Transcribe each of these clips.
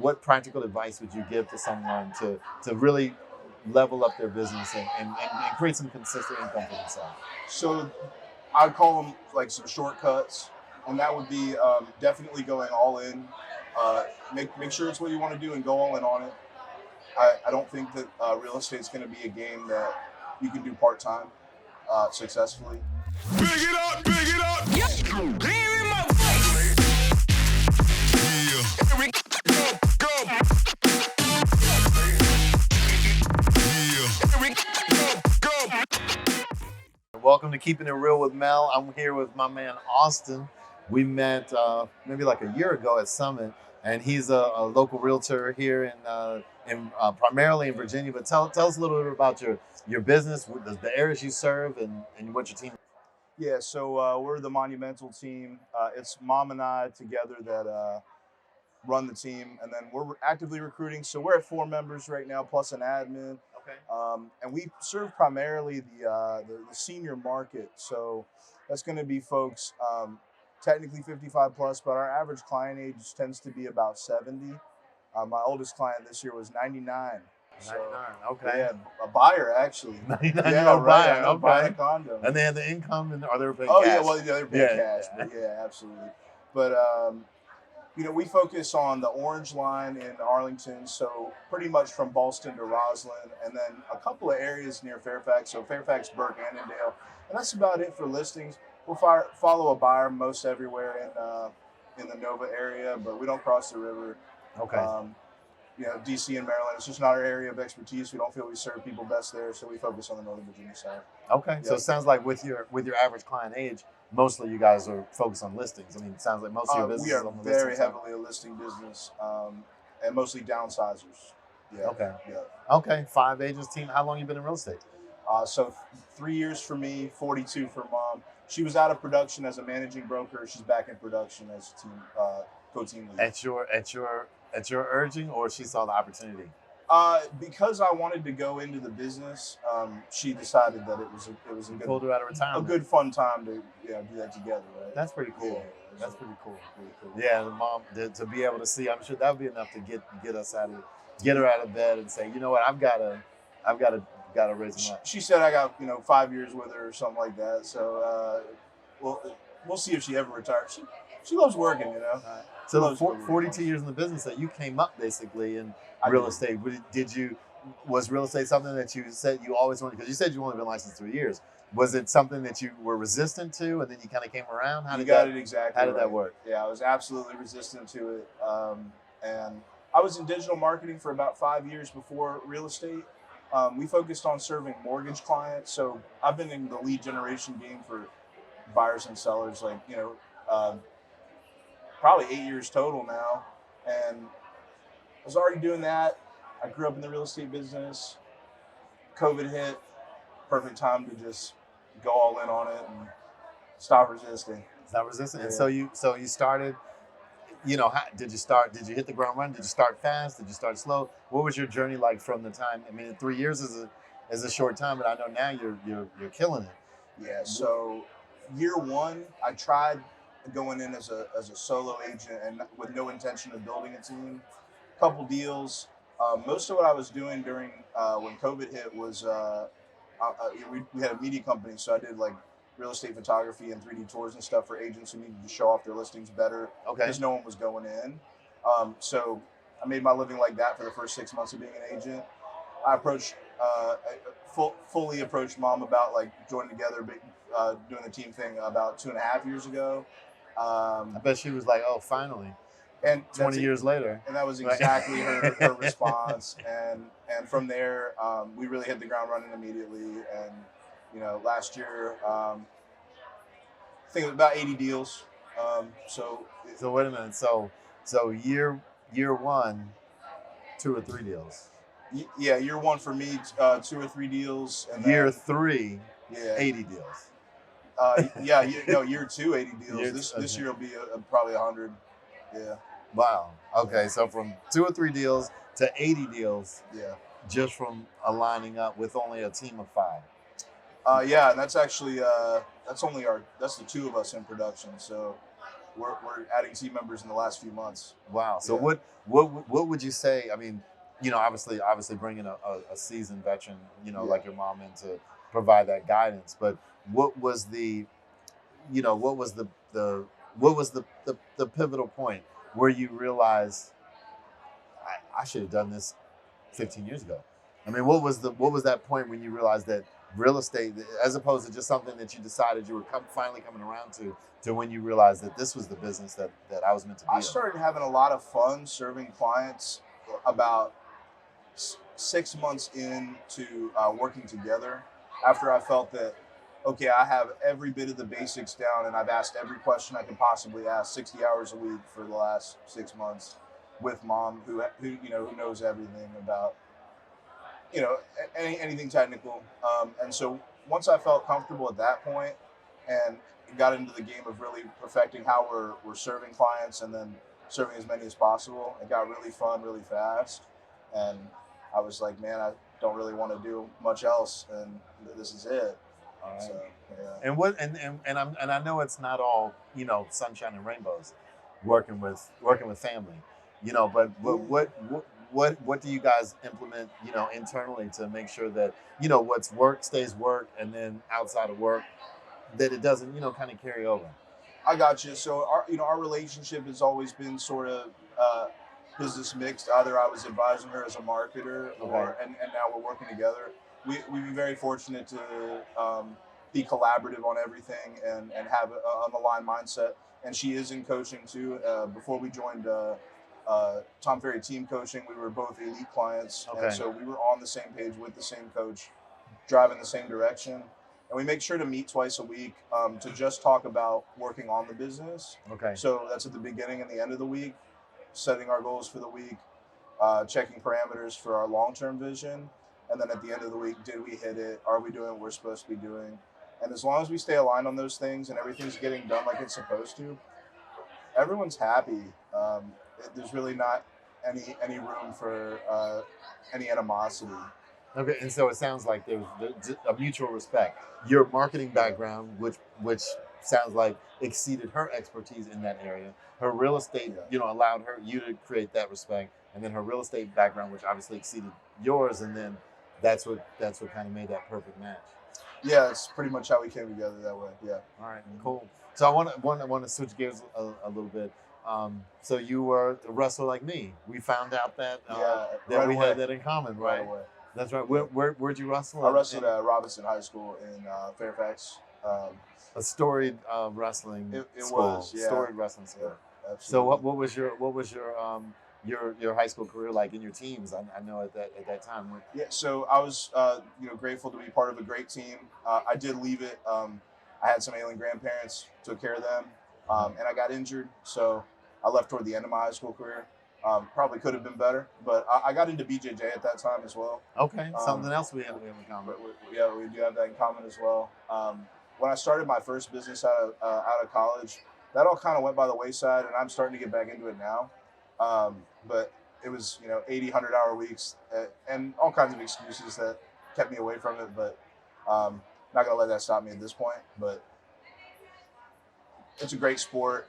what practical advice would you give to someone to really level up their business and create some consistent income for themselves? So I'd call them like some shortcuts, and that would be definitely going all in. Make sure it's what you want to do and go all in on it. I don't think that real estate is going to be a game that you can do part time successfully. Big it up, big it up. Yeah. Hear in my voice. Yeah. Here we go. Yeah. Here we go. Welcome to Keeping It Real with Mel. I'm here with my man Austin. We met maybe like a year ago at Summit, and he's a local realtor here in primarily in Virginia. But tell us a little bit about your business, the areas you serve, and what your team. Yeah, so we're the Monumental team. It's Mom and I together that run the team, and then we're actively recruiting. So we're at 4 members right now, plus an admin. Okay. And we serve primarily the senior market. So that's going to be folks technically 55 plus, but our average client age tends to be about 70. My oldest client this year was 99. 99. Okay. Yeah, a buyer actually. 99-year-old buyer. I know, Okay. buying a condo. And they had the income, and are they paying Oh cash? yeah, well they're paying cash, but yeah, absolutely. But we focus on the Orange Line in Arlington, so pretty much from Ballston to Roslyn, and then a couple of areas near Fairfax, so Fairfax, Burke, Annandale, and that's about it for listings. We'll follow a buyer most everywhere in the Nova area, but we don't cross the river. Okay. DC and Maryland, it's just not our area of expertise. We don't feel we serve people best there, so we focus on the Northern Virginia side. Okay. So it sounds like with your average client age, mostly you guys are focused on listings. I mean, it sounds like most of your business is on the listing side. We are very heavily a listing business, and mostly downsizers. Yeah. Okay. Yeah. Okay. 5 agents team. How long you been in real estate? So 3 years for me, 42 for Mom. She was out of production as a managing broker. She's back in production as a team co-team lead. At your urging, or she saw the opportunity? Because I wanted to go into the business, she decided that it was a good, pulled her out of retirement. A good fun time to do that together. Right? That's pretty cool. Yeah, that's pretty cool. Yeah, the mom to be able to see. I'm sure that would be enough to get her out of bed and say, you know what, I've got to raise them up. She said I got 5 years with her or something like that. So we'll see if she ever retires. She loves working, So 42 years in the business, that you came up basically in real estate. Was real estate something that you said you always wanted? Because you said you only been licensed 3 years. Was it something that you were resistant to, and then you kind of came around? How did that work? Yeah, I was absolutely resistant to it. And I was in digital marketing for about 5 years before real estate. We focused on serving mortgage clients. So I've been in the lead generation game for buyers and sellers, probably 8 years total now. And I was already doing that. I grew up in the real estate business. COVID hit. Perfect time to just go all in on it and stop resisting. Stop resisting. Yeah. And so you started, did you hit the ground running? Did you start fast? Did you start slow? What was your journey like from the time? I mean, 3 years is a short time, but I know now you're killing it. Yeah. So year one, I tried going in as a solo agent and with no intention of building a team. Couple deals. Most of what I was doing during when COVID hit was we had a media company, so I did like real estate photography and 3D tours and stuff for agents who needed to show off their listings better because no one was going in. So I made my living like that for the first 6 months of being an agent. I fully approached Mom about joining together, doing the team thing about 2.5 years ago. I bet she was like, "Oh, finally!" And 20 years later, and that was exactly her response. And from there, we really hit the ground running immediately. And last year, I think it was about 80 deals. So wait a minute. So year one, 2 or 3 deals. Yeah, year one for me, 2 or 3 deals. And year 3, 80 deals. Year 2, 80 deals. This year will be probably 100. Yeah. Wow. Okay, so from 2 or 3 deals to 80 deals. Yeah. Just from aligning up with only a team of 5. And that's actually that's the 2 of us in production. So we're adding team members in the last few months. Wow. So Yeah. what would you say? I mean, obviously bringing a seasoned veteran, Yeah. like your mom in to provide that guidance. But what was what was the pivotal point where you realized I should have done this 15 years ago? I mean, what was that point when you realized that real estate, as opposed to just something that you decided you were finally coming around to when you realized that this was the business that I was meant to be I in? started having a lot of fun serving clients about 6 months into working together, after I felt that, okay, I have every bit of the basics down and I've asked every question I could possibly ask 60 hours a week for the last 6 months with mom, who knows everything about anything technical. And so once I felt comfortable at that point and got into the game of really perfecting how we're serving clients and then serving as many as possible, it got really fun really fast. And I was like, man, I don't really want to do much else, and this is it. All right. So yeah. And I know it's not all sunshine and rainbows working with family, but what do you guys implement internally to make sure that what's work stays work, and then outside of work that it doesn't kind of carry over? I got you. So our relationship has always been sort of business mixed. Either I was advising her as a marketer, or and now we're working together. We've been very fortunate to be collaborative on everything and have on the line mindset. And she is in coaching too. Before we joined Tom Ferry team coaching, we were both elite clients, Okay. and so we were on the same page with the same coach, driving the same direction. And we make sure to meet twice a week to just talk about working on the business. Okay. So that's at the beginning and the end of the week, setting our goals for the week, checking parameters for our long-term vision. And then at the end of the week, did we hit it? Are we doing what we're supposed to be doing? And as long as we stay aligned on those things and everything's getting done like it's supposed to, everyone's happy. There's really not any room for any animosity. Okay, and so it sounds like there's a mutual respect. Your marketing background, which sounds like exceeded her expertise in that area. Her real estate, allowed you to create that respect, and then her real estate background, which obviously exceeded yours, and then that's what kind of made that perfect match. Yeah, it's pretty much how we came together that way. Yeah. All right, cool. So I want to switch gears a little bit. So you were a wrestler like me. We found out that right we away. had that in common, right? Right away. That's right. Where'd you wrestle? I wrestled at Robinson High School in Fairfax. A storied wrestling It school. was, yeah. Storied wrestling school. Yeah, So absolutely. what was your high school career like in your teams? I know at that time. Yeah, so I was grateful to be part of a great team. I did leave it. I had some ailing grandparents, took care of them, and I got injured. So I left toward the end of my high school career. Probably could have been better, but I got into BJJ at that time as well. Okay, something else we have in common. But we do have that in common as well. When I started my first business out of college, that all kind of went by the wayside, and I'm starting to get back into it now. But it was 80, 100-hour weeks and all kinds of excuses that kept me away from it. But not gonna let that stop me at this point. But it's a great sport.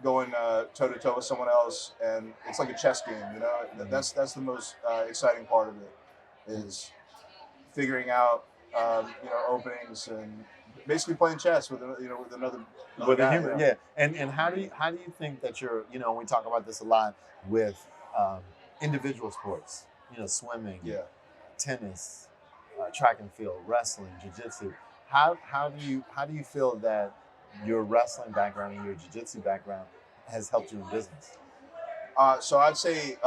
Going toe to toe with someone else, and it's like a chess game. That's the most exciting part of it, is figuring out openings and basically playing chess with another guy. Yeah. And how do you think that we talk about this a lot with individual sports, swimming, tennis, track and field, wrestling, jiu-jitsu. How do you feel that your wrestling background and your jiu-jitsu background has helped you in business? So I'd say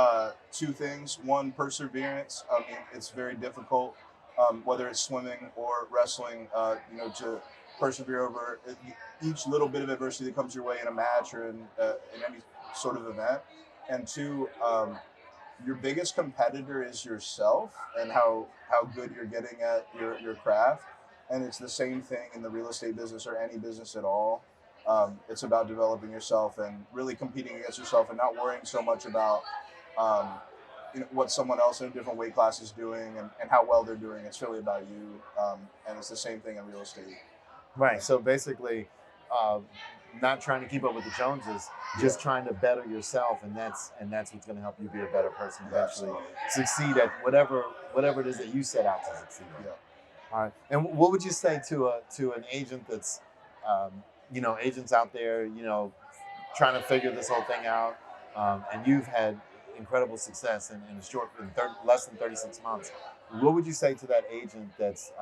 two things. One, perseverance. I mean, it's very difficult, whether it's swimming or wrestling, to persevere over each little bit of adversity that comes your way in a match or in any sort of event. And two, your biggest competitor is yourself and how good you're getting at your craft. And it's the same thing in the real estate business or any business at all. It's about developing yourself and really competing against yourself and not worrying so much about what someone else in a different weight class is doing and how well they're doing. It's really about you. And it's the same thing in real estate. Right. So basically, not trying to keep up with the Joneses, just trying to better yourself, and that's what's going to help you be a better person eventually, succeed at whatever it is that you set out to succeed at. Yeah. All right. And what would you say to an agent that's, agents out there, trying to figure this whole thing out, and you've had incredible success in less than 36 months. What would you say to that agent that's,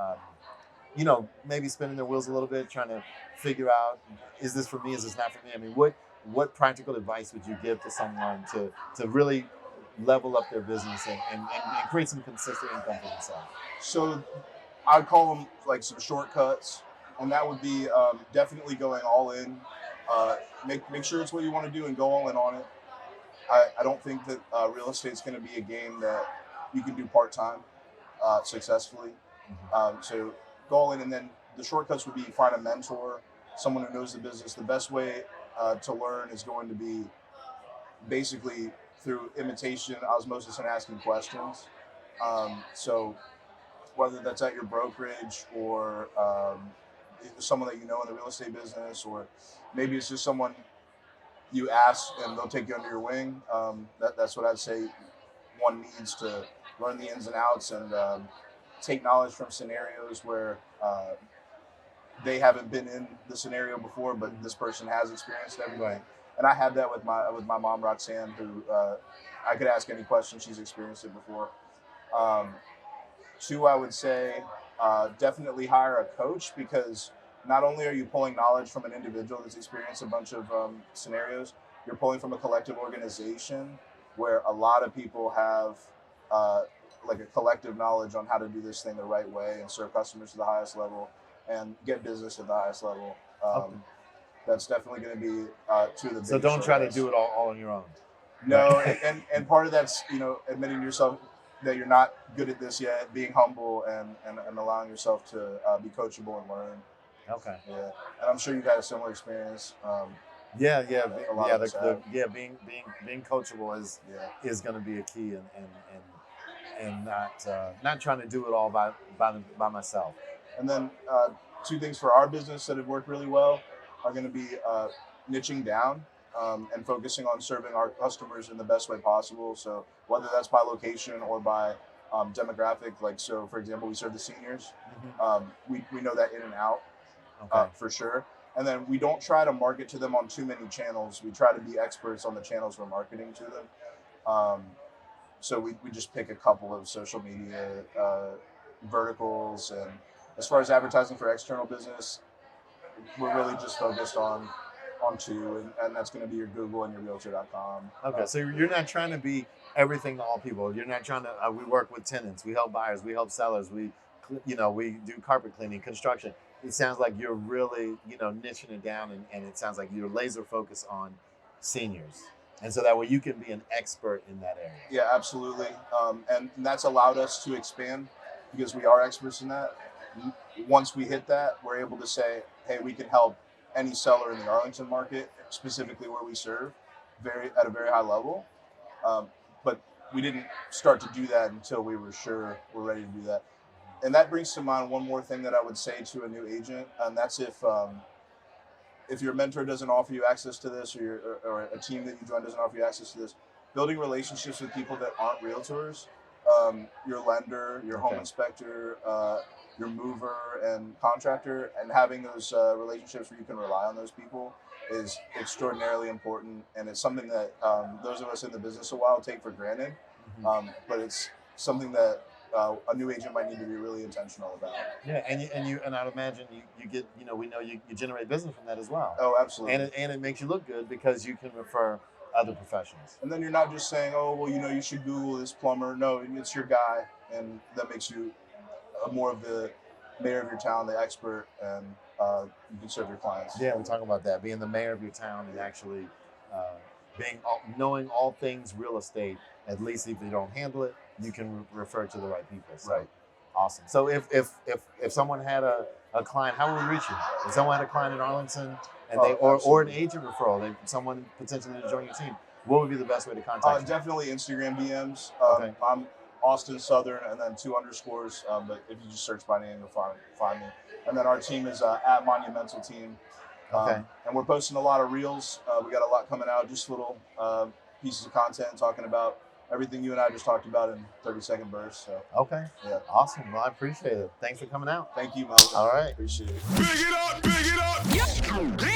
maybe spinning their wheels a little bit, trying to figure out, is this for me? Is this not for me? I mean, what practical advice would you give to someone to really level up their business and create some consistent income for themselves? So I'd call them like some shortcuts, and that would be definitely going all in. Make sure it's what you want to do and go all in on it. I don't think that real estate is going to be a game that you can do part time successfully. So go all in, and then the shortcuts would be find a mentor, someone who knows the business. The best way to learn is going to be basically through imitation, osmosis, and asking questions. So whether that's at your brokerage or someone that you know in the real estate business, or maybe it's just someone you ask and they'll take you under your wing. That's what I'd say one needs to learn the ins and outs and take knowledge from scenarios where they haven't been in the scenario before, but this person has experienced everything. Right. And I had that with my mom, Roxanne, who I could ask any question. She's experienced it before. Two, I would say definitely hire a coach, because not only are you pulling knowledge from an individual that's experienced a bunch of scenarios, you're pulling from a collective organization where a lot of people have like a collective knowledge on how to do this thing the right way and serve customers to the highest level and get business at the highest level. Okay. That's definitely going to be two of the big. So don't try to do it all on your own. No, and part of that's admitting to yourself that you're not good at this yet, being humble and allowing yourself to be coachable and learn. Okay. Yeah, and I'm sure you've had a similar experience. Yeah, being coachable is going to be a key, and not trying to do it all by myself. And then two things for our business that have worked really well are going to be niching down and focusing on serving our customers in the best way possible. So whether that's by location or by demographic, like, so for example, we serve the seniors. We know that in and out. Okay. For sure. And then we don't try to market to them on too many channels. We try to be experts on the channels we're marketing to them. So we just pick a couple of social media verticals. And as far as advertising for external business, we're really just focused on two, and that's going to be your Google and your Realtor.com. Okay, so you're not trying to be everything to all people. You're not trying to. We work with tenants. We help buyers. We help sellers. We do carpet cleaning, construction. It sounds like you're really, niching it down, and it sounds like you're laser focused on seniors, and so that way you can be an expert in that area. Yeah, absolutely, and that's allowed us to expand because we are experts in that. Once we hit that, we're able to say, hey, we can help any seller in the Arlington market, specifically where we serve, at a very high level. But we didn't start to do that until we were sure we're ready to do that. And that brings to mind one more thing that I would say to a new agent, and that's if your mentor doesn't offer you access to this, or a team that you join doesn't offer you access to this, building relationships with people that aren't realtors, your lender, your home inspector, your mover and contractor, and having those relationships where you can rely on those people is extraordinarily important. And it's something that those of us in the business a while take for granted, but it's something that a new agent might need to be really intentional about. Yeah, and I'd imagine you get, we know you generate business from that as well. Oh, absolutely. And it makes you look good because you can refer other professionals. And then you're not just saying, oh, well, you should Google this plumber. No, it's your guy, and that makes you more of the mayor of your town, the expert, and you can serve your clients. Yeah, we talk about that, being the mayor of your town and actually knowing all things real estate. At least if you don't handle it, you can refer to the right people. So, right. Awesome. So if someone had a client, how would we reach you? If someone had a client in Arlington and or an agent referral, someone potentially to join your team, what would be the best way to contact you? Definitely Instagram DMs. Okay. I'm Austin Southern and then 2 underscores. But if you just search by name, you'll find me. And then our team is at Monumental team. Okay. And we're posting a lot of reels. We got a lot coming out, just little pieces of content talking about everything you and I just talked about in 30-second bursts. So, Okay. yeah. Awesome. Well, I appreciate it. Thanks for coming out. Thank you, Mo. All right. Appreciate it. Big it up, big it up.